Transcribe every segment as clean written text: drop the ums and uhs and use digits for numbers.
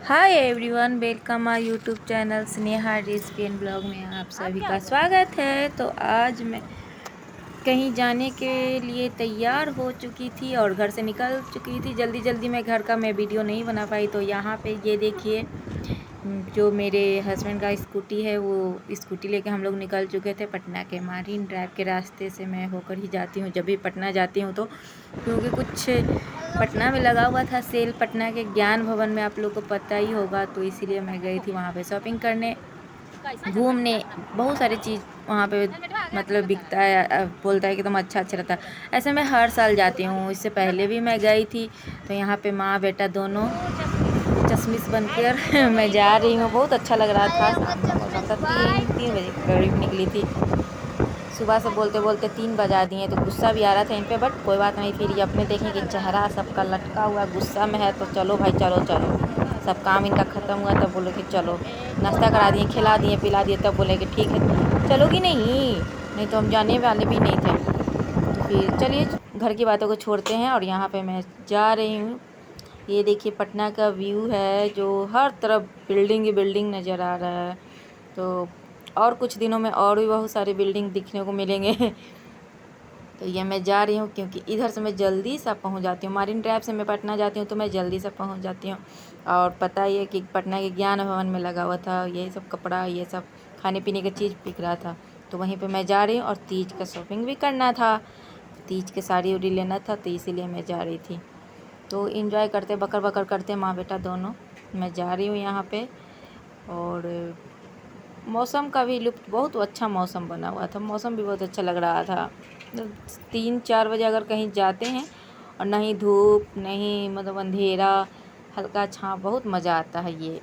Hi everyone, welcome my YouTube channel Sneha recipe and blog में आप सभी का स्वागत है। तो आज मैं कहीं जाने के लिए तैयार हो चुकी थी और घर से निकल चुकी थी। जल्दी जल्दी में घर का मैं वीडियो नहीं बना पाई। तो यहाँ पे ये देखिए, जो मेरे हस्बैंड का स्कूटी है वो स्कूटी लेके हम लोग निकल चुके थे पटना के मारीन ड्राइव के रास्ते से। मैं होकर ही जाती हूँ जब भी पटना जाती हूँ, तो क्योंकि कुछ पटना में लगा हुआ था सेल, पटना के ज्ञान भवन में, आप लोग को पता ही होगा। तो इसीलिए मैं गई थी वहाँ पे शॉपिंग करने, घूमने। बहुत सारी चीज़ वहाँ पे मतलब बिकता है, बोलता है कि तुम अच्छा रहता है। ऐसे मैं हर साल जाती हूँ, इससे पहले भी मैं गई थी। तो यहाँ पे माँ बेटा दोनों चश्मिश बनकर मैं जा रही हूँ। बहुत अच्छा लग रहा था। शाम का मौसम था, 3 बजे करीब निकली थी। सुबह से बोलते बोलते 3 बजा दिए, तो गुस्सा भी आ रहा था इन पे, बट कोई बात नहीं। फिर ये अपने देखें कि चेहरा सबका लटका हुआ गुस्सा में है, तो चलो भाई चलो चलो। सब काम इनका ख़त्म हुआ तब बोले कि चलो। नाश्ता करा दिए, खिला दिए, पिला दिए, तब बोले कि ठीक है चलोगी। नहीं तो हम जाने वाले भी नहीं थे। तो फिर चलिए घर की बातों को छोड़ते हैं और यहाँ पे मैं जा रही हूँ। ये देखिए पटना का व्यू है, जो हर तरफ बिल्डिंग ही बिल्डिंग नज़र आ रहा है। तो और कुछ दिनों में और भी बहुत सारे बिल्डिंग दिखने को मिलेंगे। तो ये मैं जा रही हूँ क्योंकि इधर से मैं जल्दी सा पहुँच जाती हूँ। मारीन ड्राइव से मैं पटना जाती हूँ तो मैं जल्दी से पहुँच जाती हूँ। और पता ही है कि पटना के ज्ञान भवन में लगा हुआ था यही सब कपड़ा, ये सब खाने पीने की चीज़ बिक रहा था। तो वहीं पे मैं जा रही हूँ और तीज का शॉपिंग भी करना था, तीज के साड़ी उड़ी लेना था, तो इसीलिए मैं जा रही थी। तो इन्जॉय करते बकर बकर करते माँ बेटा दोनों मैं जा रही हूँ यहाँ पे। और मौसम का भी लुत्फ़, बहुत अच्छा मौसम बना हुआ था, मौसम भी बहुत अच्छा लग रहा था। 3-4 बजे अगर कहीं जाते हैं और नहीं धूप नहीं मतलब अंधेरा, हल्का छाँव, बहुत मज़ा आता है ये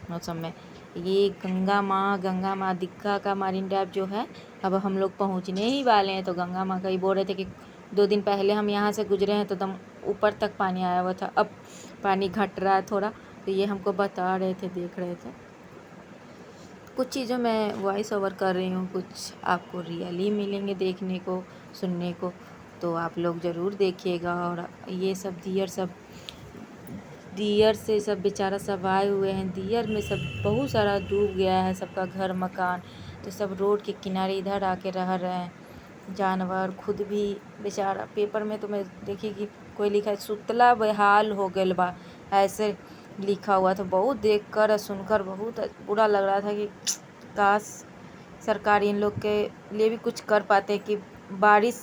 मौसम में। ये गंगा माँ दिक्का का मारीन ड्राइव जो है, अब हम लोग पहुँचने ही वाले हैं। तो गंगा माँ का ही बोल रहे थे कि 2 दिन पहले हम यहाँ से गुजरे हैं तो एकदम ऊपर तक पानी आया हुआ था, अब पानी घट रहा है थोड़ा। तो ये हमको बता रहे थे, देख रहे थे। कुछ चीज़ों में वॉइस ओवर कर रही हूँ, कुछ आपको रियली मिलेंगे देखने को, सुनने को। तो आप लोग ज़रूर देखिएगा। और ये सब दियर से सब बेचारा सब आए हुए हैं, दियर में सब बहुत सारा डूब गया है, सबका घर मकान। तो सब रोड के किनारे इधर आके रह रहे हैं, जानवर खुद भी बेचारा। पेपर में तो मैं देखी कि कोई लिखा है सुतला बेहाल हो गल बा, ऐसे लिखा हुआ था। बहुत देखकर और सुनकर बहुत बुरा लग रहा था कि काश सरकार इन लोग के लिए भी कुछ कर पाते कि बारिश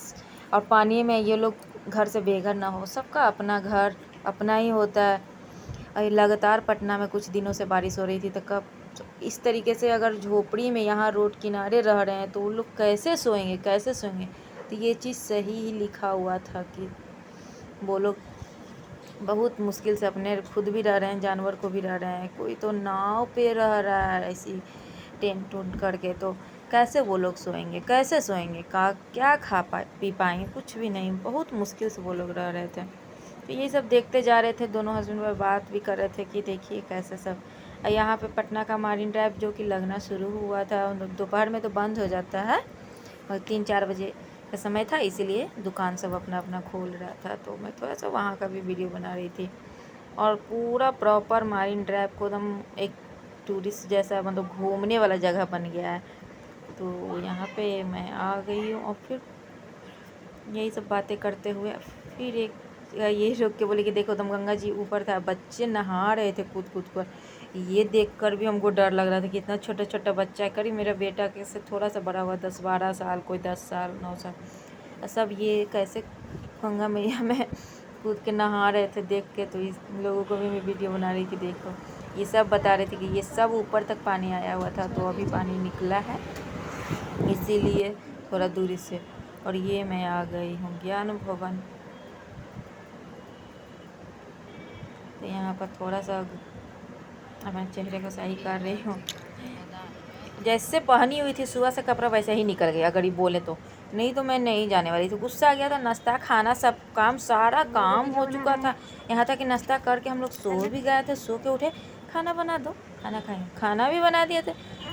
और पानी में ये लोग घर से बेघर ना हो। सबका अपना घर अपना ही होता है। और लगातार पटना में कुछ दिनों से बारिश हो रही थी, तो कब इस तरीके से अगर झोपड़ी में यहाँ रोड किनारे रह रहे हैं तो वो लोग कैसे सोएंगे, कैसे सोएंगे। तो ये चीज़ सही ही लिखा हुआ था कि वो लोग बहुत मुश्किल से अपने खुद भी रह रहे हैं, जानवर को भी रह रहे हैं। कोई तो नाव पे रह रहा है ऐसी टेंट उंट करके, तो कैसे वो लोग सोएंगे, कैसे सोएंगे, का क्या पी पाएंगे, कुछ भी नहीं। बहुत मुश्किल से वो लोग रह रहे थे। तो ये सब देखते जा रहे थे, दोनों हस्बैंड वाइफ बात भी कर रहे थे कि देखिए कैसे सब। यहाँ पे पटना का मारीन ड्राइव जो कि लगना शुरू हुआ था, दोपहर में तो बंद हो जाता है और 3-4 बजे का समय था, इसीलिए दुकान सब अपना अपना खोल रहा था। तो मैं थोड़ा सा वहाँ का भी वीडियो बना रही थी। और पूरा प्रॉपर मारीन ड्राइव को एकदम एक टूरिस्ट जैसा मतलब घूमने वाला जगह बन गया है। तो यहाँ पे मैं आ गई हूँ और फिर यही सब बातें करते हुए फिर एक ये रोक के बोले कि देखो तुम, गंगा जी ऊपर था, बच्चे नहा रहे थे कूद कूद कर। ये देखकर भी हमको डर लग रहा था कि इतना छोटा छोटा बच्चा है, करीब मेरा बेटा के से थोड़ा सा बड़ा हुआ, 10-12 साल, कोई 10 साल 9 साल, सब ये कैसे गंगा मैया में कूद के नहा रहे थे देख के। तो इस लोगों को भी मैं वीडियो बना रही थी, देखो ये सब बता रहे थे कि ये सब ऊपर तक पानी आया हुआ था, तो अभी पानी निकला है इसीलिए थोड़ा दूरी से। और ये मैं आ गई हूँ ज्ञान भवन। तो यहाँ पर थोड़ा सा अपने चेहरे को सही कर रही हूँ। जैसे पहनी हुई थी सुबह से कपड़ा वैसे ही निकल गया, अगर ये बोले तो। नहीं तो मैं नहीं जाने वाली थी, गुस्सा आ गया था। नाश्ता खाना सब काम, सारा काम हो चुका था। यहाँ तक कि नाश्ता करके हम लोग सो भी गए थे, सो के उठे खाना बना दो, खाना खाएंगे, खाना भी बना दिए थे,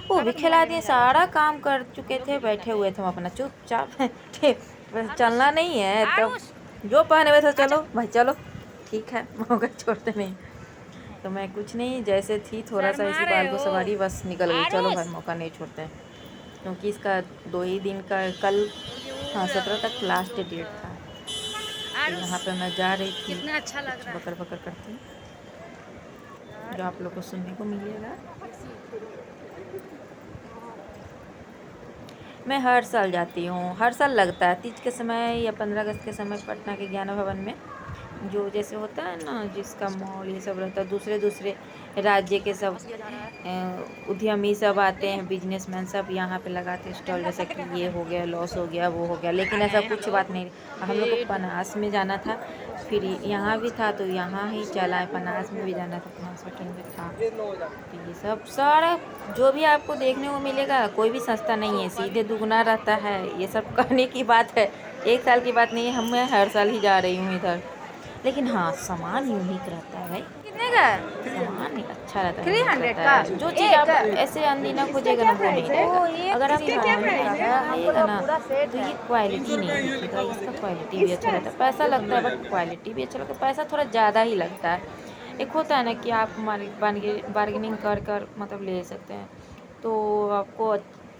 वो भी खिला दिए, सारा काम कर चुके थे। बैठे हुए थे हम अपना चुपचाप। चलना नहीं है तो जो पहने हुए थे चलो भाई चलो, ठीक है, मौका छोड़ते नहीं। तो मैं कुछ नहीं, जैसे थी थोड़ा सा इसी बाल को सवारी बस निकल गई। चलो भाई मौका नहीं छोड़ते हैं, क्योंकि इसका 2 ही दिन का कल, हाँ 17 तक लास्ट डेट था। तो यहाँ पे मैं जा रही थी, कितना अच्छा लग रहा है, बकर बकर करती, जो आप लोग को सुनने को मिलेगा। मैं हर साल जाती हूँ, हर साल लगता है तीज के समय या 15 अगस्त के समय पटना के ज्ञान भवन में, जो जैसे होता है ना जिसका मॉल ये सब रहता है, दूसरे दूसरे राज्य के सब उद्यमी सब आते हैं, बिजनेसमैन सब यहाँ पे लगाते हैं स्टॉल, जैसे कि ये हो गया, लॉस हो गया, वो हो गया। लेकिन ऐसा कुछ बात नहीं, हम लोग को पनास में जाना था, फिर यहाँ भी था तो यहाँ ही चला है, पनास में भी जाना था, पनास होटल में था। तो ये सब सारा जो भी आपको देखने को मिलेगा, कोई भी सस्ता नहीं है, सीधे दुगना रहता है। ये सब कहने की बात है, एक साल की बात नहीं है, मैं हर साल ही जा रही हूँ इधर। लेकिन हाँ सामान यूनिक रहता है भाई, कितने का सामान नहीं अच्छा रहता है, 300 का। जो चीज़ आप ऐसे अनदीना खोजेगा ना वो नहीं रहेगा। अगर आप आइएगा ना तो ये क्वालिटी नहीं दिखेगा, इसका क्वालिटी भी अच्छा रहता है, पैसा लगता है बट क्वालिटी भी अच्छा लगता है, पैसा थोड़ा ज़्यादा ही लगता है। एक होता है ना कि आप बार्गेनिंग कर कर मतलब ले सकते हैं, तो आपको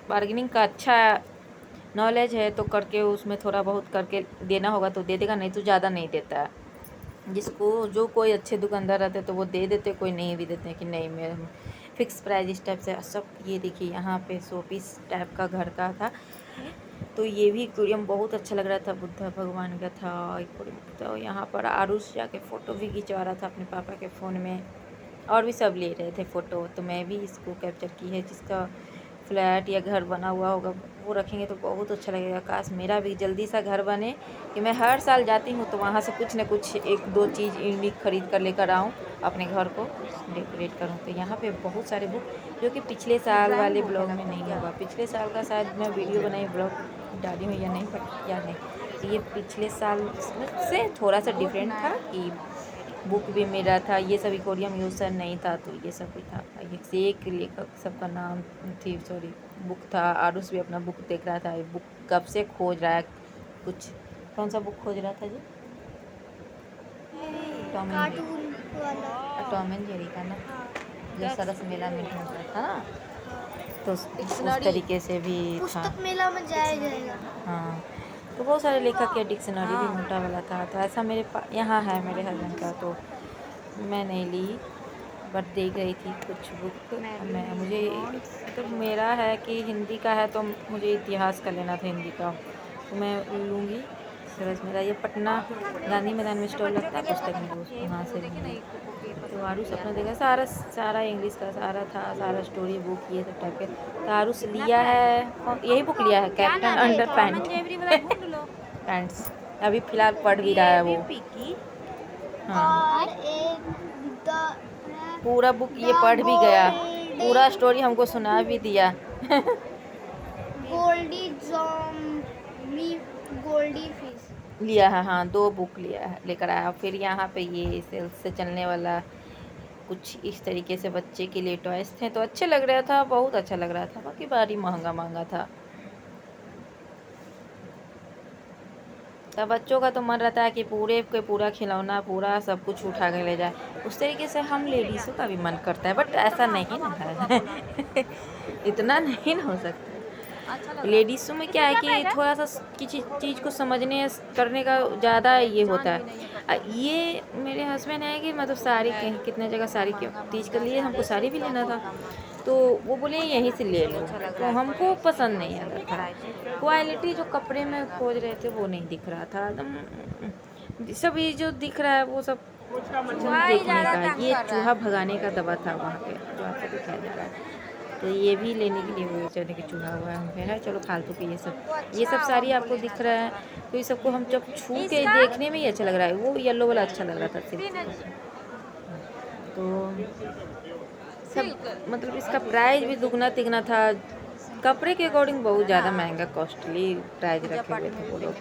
बार्गेनिंग का अच्छा नॉलेज है तो करके उसमें थोड़ा बहुत करके देना होगा तो दे देगा, नहीं तो ज़्यादा नहीं देता है। जिसको जो कोई अच्छे दुकानदार रहते तो वो दे देते, कोई नहीं भी देते हैं कि नहीं मैं फिक्स प्राइस इस टाइप से सब। ये देखिए यहाँ पे शोपीस टाइप का घर का था, तो ये भी एक्वेरियम बहुत अच्छा लग रहा था, बुद्धा भगवान का था एक्वेरियम। तो यहाँ पर आरुष जाके फ़ोटो भी खिंचवा रहा था अपने पापा के फ़ोन में, और भी सब ले रहे थे फ़ोटो, तो मैं भी इसको कैप्चर की है। जिसका फ्लैट या घर बना हुआ होगा वो रखेंगे तो बहुत अच्छा लगेगा। काश मेरा भी जल्दी सा घर बने, कि मैं हर साल जाती हूँ तो वहाँ से कुछ न कुछ 1-2 चीज़ यूनिक खरीद कर लेकर आऊँ, अपने घर को डेकोरेट करूँ। तो यहाँ पे बहुत सारे बुक, जो कि पिछले साल वाले ब्लॉग में नहीं होगा, पिछले साल का शायद मैं वीडियो बनाई ब्लॉग डाली हूँ या नहीं, बट या नहीं, तो ये पिछले साल से थोड़ा सा डिफरेंट था कि बुक भी मेरा था, ये सब एक्वेरियम यूज़र नहीं था, तो ये सब भी था। एक से एक लेखक सबका नाम थी, सॉरी बुक था। आरुष भी अपना बुक देख रहा था, बुक कब से खोज रहा है कुछ। कौन सा बुक खोज रहा था जी? टॉम एंड जेरी का ना, जो सरस मेला में ढूंढता था ना, तो उस तरीके से भी था, मेला में जाएगा। हाँ। तो बहुत सारे लेखक के डिक्शनरी भी मोटा वाला था, तो ऐसा मेरे पास यहाँ है मेरे हस्बैंड का, तो मैं नहीं ली, बट देख रही थी कुछ बुक। मैं मुझे तो मेरा है कि हिंदी का है, तो मुझे इतिहास का लेना था हिंदी का, तो मैं लूँगी। सरस मेरा ये पटना गांधी मैदान में स्टॉल लगता है पुस्तक में, वहाँ से लूँगी। तो आरुष अपना देखा, सारा इंग्लिश का सारा था, सारा स्टोरी बुक ये सब टाइप के। तो आरुष लिया है, यही बुक लिया है, कैप्टन अंडर पैंट्स, अभी फ़िलहाल पढ़ भी रहा है वो। हाँ पूरा बुक ये पढ़ भी गया, पूरा स्टोरी हमको सुना भी दिया। गोल्डी फिश लिया है, हाँ 2 बुक लिया है, लेकर आया। फिर यहाँ पे ये सेल्स से चलने वाला कुछ इस तरीके से बच्चे के लिए टॉयस थे, तो अच्छे लग रहा था, बहुत अच्छा लग रहा था, बाकी भारी महंगा था। तब बच्चों का तो मन रहता है कि पूरे के पूरा खिलौना पूरा सब कुछ उठा के ले जाए, उस तरीके से हम लेडीज़ों का भी मन करता है, बट ऐसा नहीं ना है। इतना नहीं ना हो सकता। लेडीज़ों में क्या है कि थोड़ा सा किसी चीज़ को समझने करने का ज़्यादा ये होता है। ये मेरे हस्बैंड है कि मतलब साड़ी कहीं कितने जगह साड़ी क्यों, तीज के लिए हमको साड़ी भी लेना था, तो वो बोले यहीं से ले लो, तो हमको पसंद नहीं आ रहा था। क्वालिटी जो कपड़े में खोज रहे थे वो नहीं दिख रहा था एकदम, सब ये जो दिख रहा है वो सब देखने का, ये चूहा भगाने का दवा था वहाँ पे जो आपको दिखाया जा रहा है। तो ये भी लेने के लिए वो चने के चूहा हुआ है, चलो फालतू के ये सब साड़ी आपको दिख रहा है, तो ये सबको हम जब छू के देखने में ही अच्छा लग रहा है, वो येलो वाला अच्छा लग रहा था सिर्फ। तो सब मतलब इसका प्राइस भी दुगना तिगना था, कपड़े के अकॉर्डिंग बहुत ज़्यादा महंगा कॉस्टली प्राइस रखे हुए थे वो लोग।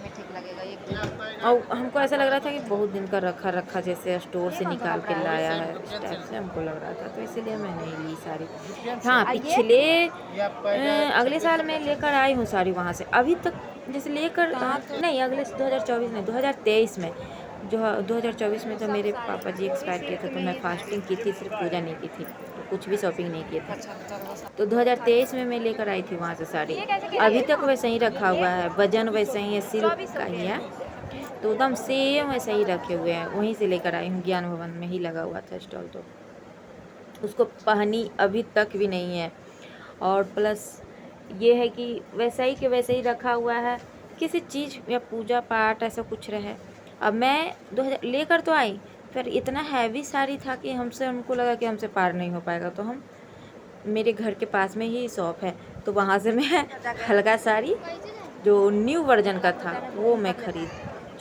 और हमको ऐसा लग रहा था कि बहुत दिन का रखा जैसे स्टोर से निकाल के लाया है, इस टाइप से हमको लग रहा था, तो इसीलिए मैं नहीं ली साड़ी। हाँ पिछले अगले साल मैं लेकर आई हूँ साड़ी वहाँ से, अभी तक जैसे लेकर नहीं, अगले 2024 नहीं 2023 में जो 2024 में तो मेरे पापा जी एक्सपायर किए थे, तो मैं फास्टिंग की थी, सिर्फ पूजा नहीं की थी, तो कुछ भी शॉपिंग नहीं किए थे। तो 2023 में मैं लेकर आई थी वहाँ से साड़ी, अभी तक वैसे ही रखा हुआ है, वजन वैसे ही है, सिल्क का ही है, तो एकदम सेम वैसे ही रखे हुए हैं। वहीं से लेकर आई हूँ, ज्ञान भवन में ही लगा हुआ था स्टॉल, तो उसको पहनी अभी तक भी नहीं है। और प्लस ये है कि वैसा ही के वैसे ही रखा हुआ है, किसी चीज़ या पूजा पाठ ऐसा कुछ रहे। अब मैं 2000 लेकर तो आई, फिर इतना हैवी साड़ी था कि उनको लगा कि हमसे पार नहीं हो पाएगा, तो हम मेरे घर के पास में ही शॉप है, तो वहाँ से मैं हल्का साड़ी जो न्यू वर्जन का था वो मैं ख़रीद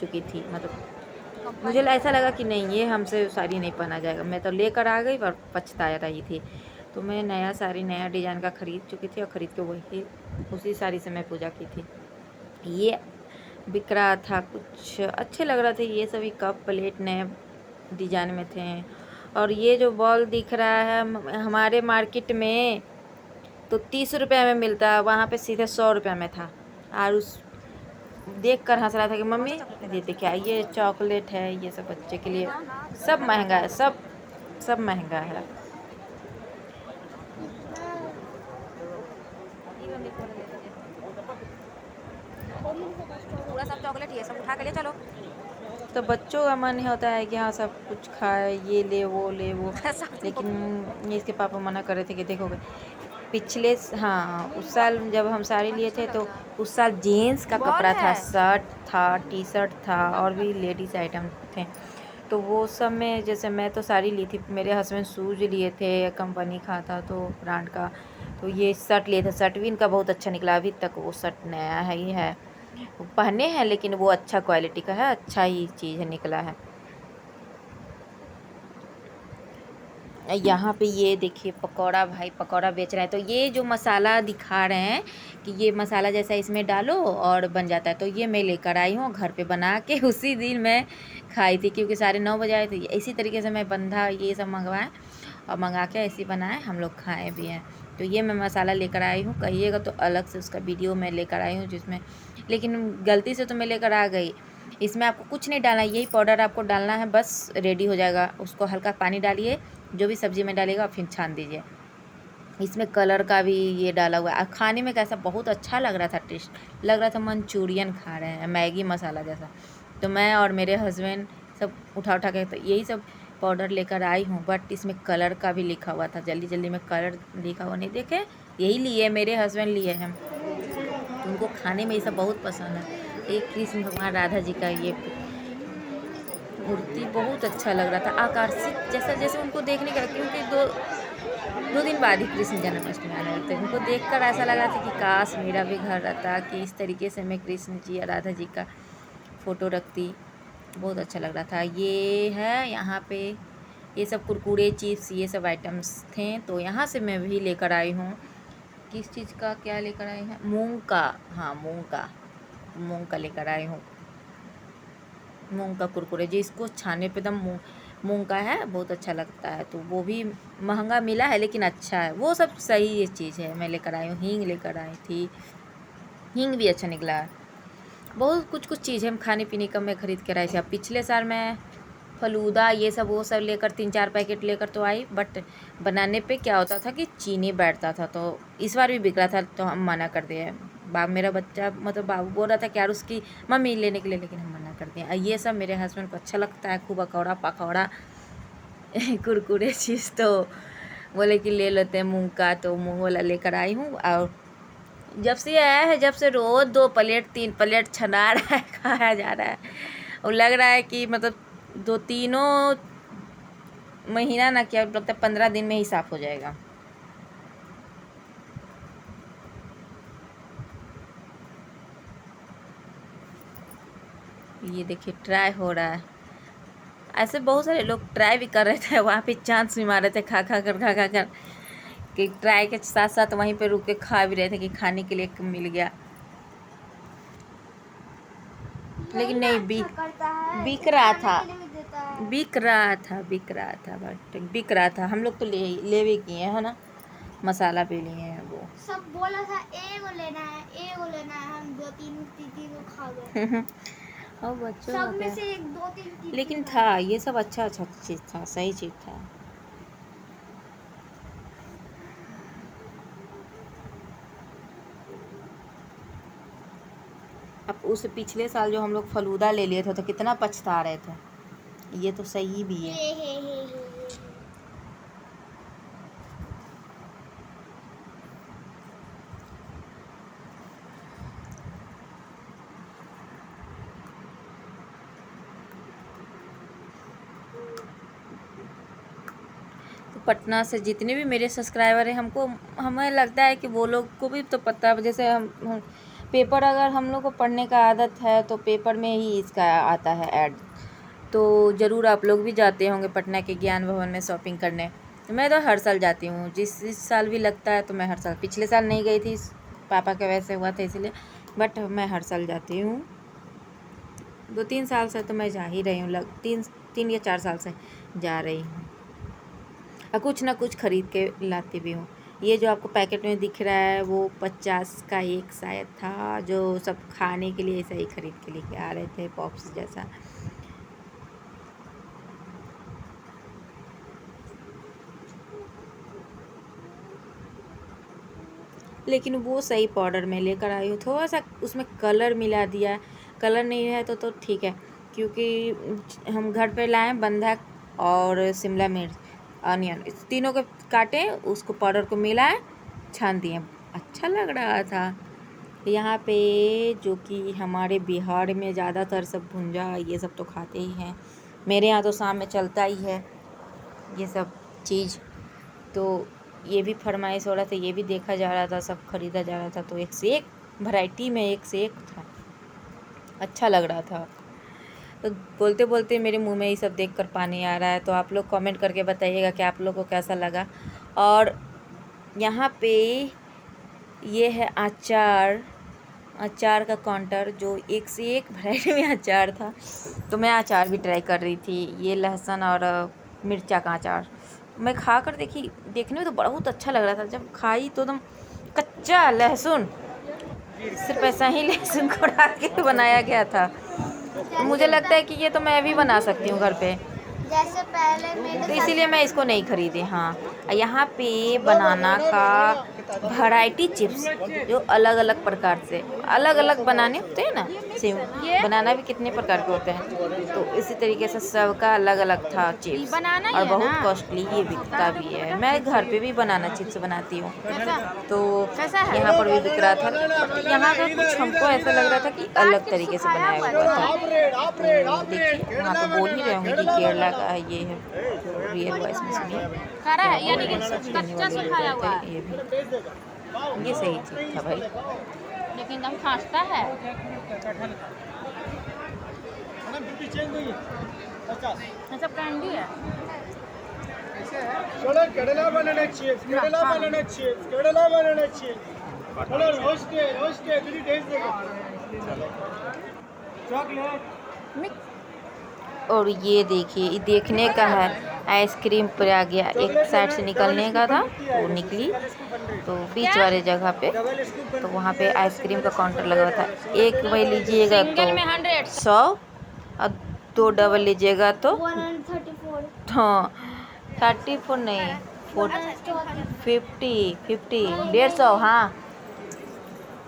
चुकी थी। मतलब मुझे ऐसा लगा कि नहीं, ये हमसे साड़ी नहीं पहना जाएगा, मैं तो लेकर आ गई पर पछता रही थी। तो मैं नया साड़ी नया डिज़ाइन का ख़रीद चुकी थी, और ख़रीद के वही उसी साड़ी से मैं पूजा की थी। ये बिक रहा था, कुछ अच्छे लग रहे थे, ये सभी कप प्लेट नए डिजाइन में थे। और ये जो बॉल दिख रहा है हमारे मार्केट में तो 30 रुपये में मिलता है, वहाँ पे सीधे 100 रुपये में था। और उस देख कर हंस रहा था कि मम्मी देते क्या, ये चॉकलेट है, ये सब बच्चे के लिए, सब महंगा है, सब महंगा है। पूरा सब चॉकलेट ये सब उठा के ले चलो, तो बच्चों का मन होता है कि हाँ सब कुछ खाए, ये ले वो लेकिन ये इसके पापा मना कर रहे थे कि देखोगे पिछले हाँ उस साल जब हम साड़ी लिए थे, तो उस साल जीन्स का कपड़ा था, शर्ट था, टी शर्ट था, और भी लेडीज़ आइटम थे। तो वो सब में जैसे मैं तो साड़ी ली थी, मेरे हस्बैंड शूज़ लिए थे, कंपनी का था तो ब्रांड का, तो ये शर्ट लिए थे, शर्ट भी इनका बहुत अच्छा निकला, अभी तक वो शर्ट नया है ही है, पहने हैं, लेकिन वो अच्छा क्वालिटी का है, अच्छा ही चीज़ निकला है। यहाँ पे ये देखिए पकौड़ा, भाई पकौड़ा बेच रहा है। तो ये जो मसाला दिखा रहे हैं कि ये मसाला जैसा इसमें डालो और बन जाता है, तो ये मैं लेकर आई हूँ घर पे बना के, उसी दिन मैं खाई थी, क्योंकि 9:30 बजे आए थे। इसी तरीके से मैं बंधा ये सब मंगवाएँ और मंगा के ऐसे बनाए, हम लोग खाए भी हैं। तो ये मैं मसाला लेकर आई हूँ, कहिएगा तो अलग से उसका वीडियो मैं लेकर आई हूँ, जिसमें लेकिन गलती से तो मैं लेकर आ गई। इसमें आपको कुछ नहीं डालना, यही पाउडर आपको डालना है, बस रेडी हो जाएगा। उसको हल्का पानी डालिए, जो भी सब्ज़ी में डालेगा, फिर छान दीजिए। इसमें कलर का भी ये डाला हुआ है। खाने में कैसा बहुत अच्छा लग रहा था, टेस्ट लग रहा था मंचूरियन खा रहे हैं, मैगी मसाला जैसा। तो मैं और मेरे हस्बैंड सब उठा के तो यही सब पाउडर लेकर आई हूँ, बट इसमें कलर का भी लिखा हुआ था, जल्दी जल्दी में कलर लिखा हुआ नहीं देखे, यही लिए मेरे हस्बैंड लिए हैं, तो उनको खाने में ये सब बहुत पसंद है। एक कृष्ण भगवान राधा जी का ये मूर्ति बहुत अच्छा लग रहा था, आकर्षित जैसा, जैसे उनको देखने का, क्योंकि दो दिन बाद ही कृष्ण जन्माष्टमी आने लगते हैं। उनको देखकर ऐसा लगा था कि काश मेरा भी घर रहता, कि इस तरीके से मैं कृष्ण जी या राधा जी का फ़ोटो रखती, बहुत अच्छा लग रहा था। ये है यहाँ पे, ये सब कुरकुरे चिप्स ये सब आइटम्स थे, तो यहाँ से मैं भी लेकर आई हूँ। किस चीज़ का क्या लेकर आई हैं, मूंग का, हाँ मूंग का लेकर आई हूँ, मूंग का कुरकुरे, जिसको छाने पे एकदम मूंग का है, बहुत अच्छा लगता है। तो वो भी महंगा मिला है, लेकिन अच्छा है, वो सब सही ये चीज़ है। मैं लेकर आई हूँ, हींग लेकर आई थी, हींग भी अच्छा निकला है। बहुत कुछ चीज़ है, हम खाने पीने का मैं ख़रीद कर आई थी। अब पिछले साल मैं फलूदा ये सब वो सब लेकर 3-4 पैकेट लेकर तो आई, बट बनाने पे क्या होता था कि चीनी बैठता था, तो इस बार भी बिक रहा था, तो हम मना कर दिए। मेरा बच्चा मतलब बाबू बोल रहा था कि यार उसकी मम्मी लेने के लिए, लेकिन हम मना कर दिए। ये सब मेरे हस्बैंड को अच्छा लगता है, खूब पकौड़ा कुरकुरे चीज़, तो बोले कि ले लेते हैं मूंग का, तो मूंग वाला लेकर आई हूँ। और जब से आया है, जब से रोज़ 2 प्लेट 3 प्लेट छना रहा है, खाया जा रहा है, और लग रहा है कि मतलब 2-3 महीना ना, क्या लगता है 15 दिन में ही साफ़ हो जाएगा। ये देखिए ट्राई हो रहा है, ऐसे बहुत सारे लोग ट्राई भी कर रहे थे, वहाँ पे चांस भी मार रहे थे, खा कर कि ट्राई के साथ साथ वहीं पे रुक के खा भी रहे थे कि खाने के लिए मिल गया, लेकिन नहीं बिक रहा था। हम लोग तो ले भी किए हैं ना, मसाला भी लिए हैं, वो सब बोला था एगो लेना है, हम 2-3 को खा गए। और बच्चों का सब में क्या? से एक दो तीन चीज लेकिन था ये सब अच्छा अच्छा चीज़ था, सही चीज़ था। अब उस पिछले साल जो हम लोग फलूदा ले लिए थे तो कितना पछता रहे थे। ये तो सही भी है। हे। तो पटना से जितने भी मेरे सब्सक्राइबर हैं, हमें लगता है कि वो लोग को भी तो पता है। जैसे हम पेपर, अगर हम लोग को पढ़ने का आदत है तो पेपर में ही इसका आता है ऐड। तो ज़रूर आप लोग भी जाते होंगे पटना के ज्ञान भवन में शॉपिंग करने। तो मैं तो हर साल जाती हूँ, जिस साल भी लगता है तो मैं हर साल, पिछले साल नहीं गई थी, पापा के वैसे हुआ था इसलिए, बट मैं हर साल जाती हूँ। 2-3 साल से तो मैं जा ही रही हूँ, 3 या 4 साल से जा रही हूँ। और कुछ ना कुछ ख़रीद के लाती भी हूँ। ये जो आपको पैकेट में दिख रहा है वो 50 का एक शायद था, जो सब खाने के लिए ऐसा ही ख़रीद के लेके आ रहे थे, पॉप्स जैसा। लेकिन वो सही पाउडर में लेकर आई हूँ। थोड़ा सा उसमें कलर मिला दिया है, कलर नहीं है तो ठीक है, क्योंकि हम घर पे लाए बंधक और शिमला मिर्च, अनियन, इस तीनों को काटे, उसको पाउडर को मिलाए, छान दिए, अच्छा लग रहा था। यहाँ पे जो कि हमारे बिहार में ज़्यादातर सब भुंजा ये सब तो खाते ही हैं। मेरे यहाँ तो शाम में चलता ही है ये सब चीज़। तो ये भी फरमाइश हो रहा था, ये भी देखा जा रहा था, सब ख़रीदा जा रहा था। तो एक से एक वैरायटी में एक से एक था, अच्छा लग रहा था। तो बोलते बोलते मेरे मुंह में ही सब देखकर पानी आ रहा है। तो आप लोग कमेंट करके बताइएगा कि आप लोग को कैसा लगा। और यहाँ पे ये है अचार का काउंटर, जो एक से एक वैरायटी में अचार था। तो मैं अचार भी ट्राई कर रही थी। ये लहसुन और मिर्चा का अचार मैं खा कर देखने में तो बहुत अच्छा लग रहा था। जब खाई तो एकदम कच्चा लहसुन, सिर्फ ऐसा ही लहसुन को डाल के बनाया गया था। तो मुझे लगता है कि ये तो मैं भी बना सकती हूँ घर पे, जैसे पहले मेरे तो इसीलिए मैं इसको नहीं खरीदी। हाँ, यहाँ पे बनाना का वैरायटी चिप्स, जो अलग अलग प्रकार से अलग अलग बनाने होते हैं ना, सेम बनाना भी कितने प्रकार के होते हैं, तो इसी तरीके से सबका अलग अलग था चिप्स, और बहुत कॉस्टली ये बिकता भी है। मैं घर पे भी बनाना चिप्स बनाती हूँ, तो यहाँ पर भी बिक रहा था। बट यहाँ का कुछ हमको ऐसा लग रहा था कि अलग तरीके से बनाया हुआ था। तो देखिए, वहाँ तो बोल ही रहे होंगे कि केरला का ये है, रियल वॉइस में सुनिए। खारा है, यानी कि कच्चा वाले सुखाया लोग हुआ रहते है, हैं, ये सही चीज़ था भाई। लेकिन एकदम खांसता है। ये सब कैंडी है। चलो Kerala banana chips, Kerala banana chips, Kerala banana chips. चलो रोस्ट है, थोड़ी टेस्ट देखो। चॉकलेट। और ये देखिए, ये देखने का है, आइसक्रीम पर आ गया, एक साइड से निकलने का था, वो निकली तो बीच वाले जगह पे, तो वहाँ पे आइसक्रीम का काउंटर लगा हुआ था। एक वही लीजिएगा सिंगल में तो 100। 100, और 2 डबल लीजिएगा तो 134 हाँ 34 नहीं 50 150, हाँ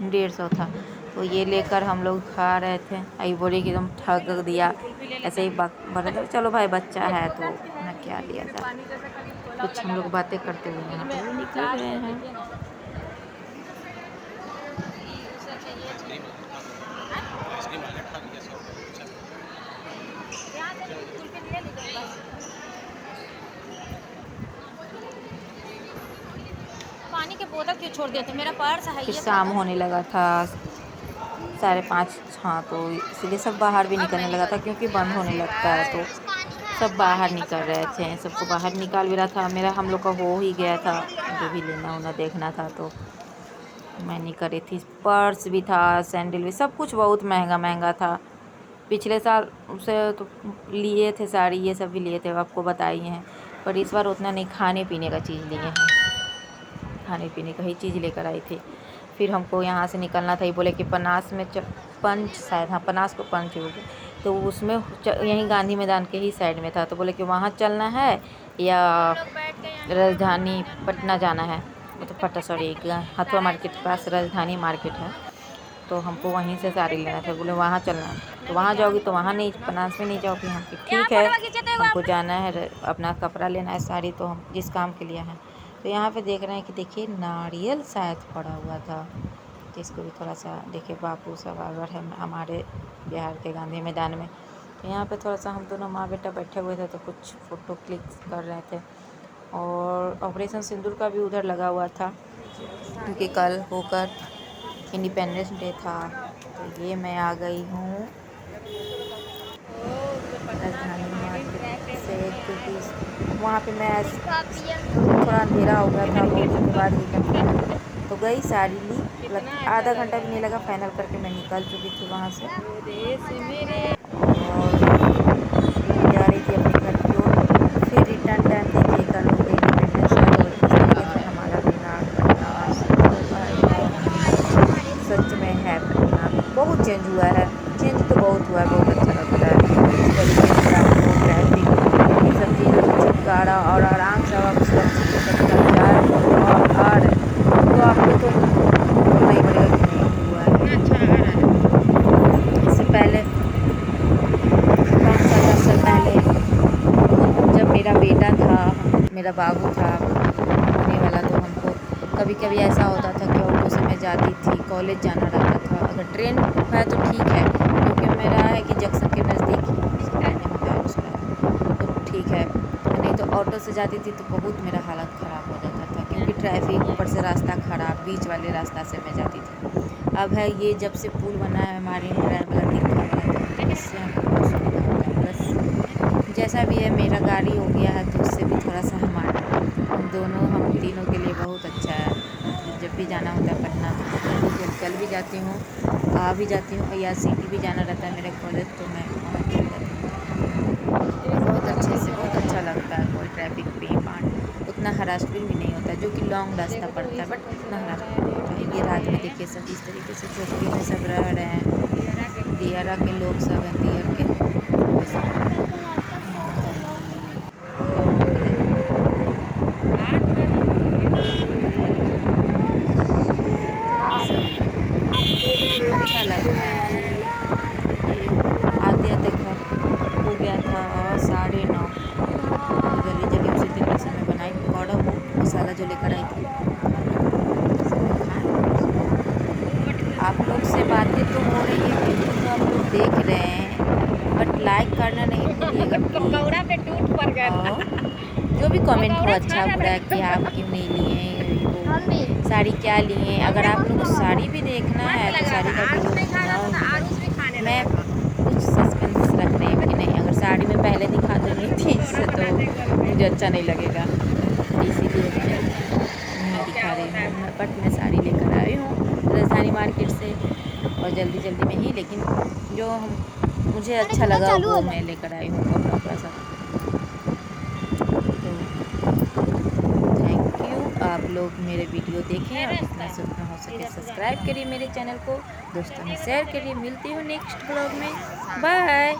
150 था। तो ये लेकर हम लोग खा रहे थे। आई बोली कि एकदम ठग दिया, ऐसे ही बोल रहे थे चलो भाई बच्चा है तो ना क्या लिया जाए। कुछ हम लोग बातें करते हुए यहाँ पे निकल रहे हैं। पानी के बोतल क्यों छोड़ दिया? तो मेरा पर्स है फिर ये। शाम होने लगा था 5:30, हाँ, तो इसलिए सब बाहर भी निकलने लगा था, क्योंकि बंद होने लगता है तो सब बाहर निकल रहे थे। सबको बाहर निकाल भी रहा था। मेरा हम लोग का हो ही गया था, जो भी लेना होना देखना था, तो मैं निकल रही थी। पर्स भी था, सैंडल भी, सब कुछ बहुत महंगा महंगा था। पिछले साल से तो लिए थे, साड़ी ये सब भी लिए थे, आपको बताई हैं, पर इस बार उतना नहीं, खाने पीने का चीज़ लिए हैं, खाने पीने का ही चीज़ लेकर आई थी। फिर हमको यहाँ से निकलना था। ये बोले कि पनास में पंच शायद, हाँ पनास को पंच हो गए, तो उसमें यहीं गांधी मैदान के ही साइड में था। तो बोले कि वहाँ चलना है या राजधानी पटना जाना है, तो पटना सॉरी हथुआ मार्केट के पास राजधानी मार्केट है, तो हमको वहीं से साड़ी लेना था। बोले वहाँ चलना है, तो वहाँ जाओगी तो वहाँ नहीं, पनास में नहीं जाओगी। हम ठीक है, हमको जाना है अपना कपड़ा लेना है, साड़ी तो हम जिस काम के लिए हैं। तो यहाँ पे देख रहे हैं कि देखिए नारियल शायद पड़ा हुआ था, तो इसको भी थोड़ा सा देखिए बापू सभागार है हमारे बिहार के गांधी मैदान में। तो यहाँ पे थोड़ा सा हम दोनों माँ बेटा बैठे हुए थे, तो कुछ फ़ोटो क्लिक कर रहे थे। और ऑपरेशन सिंदूर का भी उधर लगा हुआ था, क्योंकि कल होकर इंडिपेंडेंस डे था। तो ये मैं आ गई हूँ राजधानी मार्केट से, क्योंकि वहाँ पे मैं थोड़ा अंधेरा हो गया था, बहुत दिन के बाद निकल तो गई, साड़ी ली, आधा घंटा भी नहीं लगा, फाइनल करके मैं निकल चुकी थी वहाँ से और जा रही थी अपने घर की ओर। फिर रिटर्न टाइम देखिएगा लोग इंडिपेंडेंस डे, तो इस तरीके से हमारा बिहार सच में है। पटना बहुत चेंज हुआ है, चेंज तो बहुत हुआ है, बहुत अच्छा लगता है। इस तरीके से आपको ट्रैफिक सब चीज़ों से छुटकारा और आराम से आप सुरक्षित होकर जाए, और तो आपको तो बोलना ही पड़ेगा कि नहीं हुआ है। इससे पहले 5 साल 10 साल पहले जब मेरा बेटा था, मेरा बाबू था होने वाला, तो हमको कभी कभी ऐसा होता था कि ऑटो से मैं जाती थी, कॉलेज जाना रहता था। अगर ट्रेन है तो ठीक है, क्योंकि मेरा है कि जंक्शन के नज़दीक तो ठीक है, नहीं तो ऑटो से जाती थी तो बहुत मेरा हालत ख़राब हो जाता था, क्योंकि ट्रैफिक ऊपर से रास्ता ख़राब, बीच वाले रास्ता से मैं जाती थी। अब है ये जब से पुल बना है हमारे ड्राइवर वाला दिखा रहा है, इससे हमको बहुत सुविधा होता है। प्लस जैसा भी है मेरा गाड़ी हो गया है, तो उससे भी थोड़ा सा हमारा हम तीनों के लिए बहुत अच्छा है। जब भी जाना होता है पटना तो चल भी जाती हूँ, आ भी जाती हूँ, या सिटी भी जाना रहता है मेरे कॉलेज, तो मैं वहाँ चल जाती हूँ बहुत अच्छे से, बहुत अच्छा लगता है। कोई ट्रैफिक पे उतना हरासमेंट भी नहीं होता, जो कि लॉन्ग रास्ता पड़ता है, बट उतना हरासमेंट नहीं होता है। ये रात में देखिए सब इस तरीके से झोपड़ी में सब रह रहे हैं, दियारा के लोग सब हैं, दियर के अच्छा लगता है। आते आते घर हो गया था 9:30, जल्दी जल्दी उसी तरीके से मैं बनाई पकौड़ा, वो मसाला जो लेकर आई थी। आप लोग से बातें तो हो रही है, वीडियो तो आप लोग देख रहे हैं, बट लाइक करना नहीं भूलिएगा पकौड़ा पे टूट पड़ गया। जो भी कमेंट हो अच्छा बुरा कि आप क्यों नहीं लिए वो साड़ी, क्या लिए। अगर आप लोग को साड़ी भी देखना है तो साड़ी का वीडियो बनाऊँ, मैं कुछ सस्पेंस रख रही हूँ कि नहीं, अगर साड़ी में पहले दिखा दूँगी चीज़ से तो मुझे अच्छा नहीं लगेगा, इसीलिए मैं नहीं दिखा रही हूँ। बट मैं साड़ी लेकर आई हूँ राजधानी मार्केट से, और जल्दी जल्दी में ही, लेकिन जो मुझे अच्छा लगा वो मैं लेकर आई हूँ कपड़ा वपड़ा सब। आप लोग मेरे वीडियो देखें और जितना से उतना हो सके सब्सक्राइब करिए मेरे चैनल को, दोस्तों में शेयर करिए। मिलती हूँ नेक्स्ट ब्लॉग में, बाय।